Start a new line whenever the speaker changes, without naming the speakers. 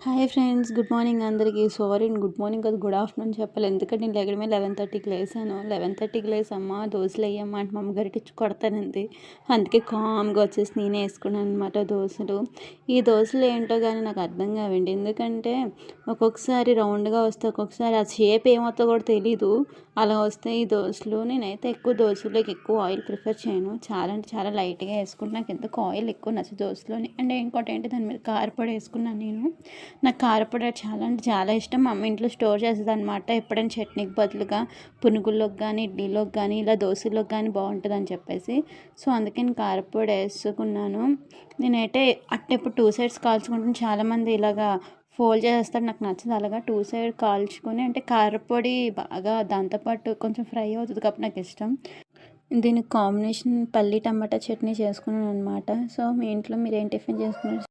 Hi friends, good morning అందరికీ. Sorry good morning కాదు, good afternoon చెప్పాలి. ఎందుకంటే నేను లెగడమే 11:30కి లేసాను. 11:30కి లేసి అమ్మ దోశలు వేయమ్మా అంటే మా అమ్మగారు ఇచ్చి కొడతానంది. అందుకే కామ్గా వచ్చేసి నేనే వేసుకున్నాను అనమాట దోశలు. ఈ దోశలు ఏంటో కానీ నాకు అర్థం కావండి. ఎందుకంటే ఒక్కొక్కసారి రౌండ్గా వస్తే, ఒక్కొక్కసారి ఆ షేప్ ఏమవుతుందో కూడా తెలీదు. అలా వస్తాయి ఈ దోశలు. నేనైతే ఎక్కువ దోశలోకి ఎక్కువ ఆయిల్ ప్రిఫర్ చేయను. చాలా అంటే చాలా లైట్గా వేసుకుంటే నాకు ఎందుకు ఆయిల్ ఎక్కువ నచ్చదు దోశలోని. అండ్ ఇంకోటి ఏంటి, దాని మీద కారపొడి వేసుకున్నాను నేను. నాకు కారపొడి చాలా అంటే చాలా ఇష్టం. మా అమ్మ ఇంట్లో స్టోర్ చేస్తుంది అనమాట. ఎప్పుడైనా చట్నీకి బదులుగా పునుగుల్లోకి కానీ, ఇడ్లీలోకి కానీ, ఇలా దోశలోకి కానీ బాగుంటుంది అని చెప్పేసి. సో అందుకే నేను కారపొడి వేసుకున్నాను. నేనైతే అట్టెప్పుడు 2 సైడ్స్ కాల్చుకుంటాను. చాలామంది ఇలాగా ఫోల్డ్ చేసేస్తాడు, నాకు నచ్చదు. అలాగా 2 సైడ్ కాల్చుకొని, అంటే కారపొడి బాగా దాంతోపాటు కొంచెం ఫ్రై అవుతుంది కాబట్టి నాకు ఇష్టం. దీనికి కాంబినేషన్ పల్లి టమాటా చట్నీ చేసుకున్నాను అనమాట. సో మీ ఇంట్లో మీరు ఏం టిఫిన్ చేసుకున్నారు?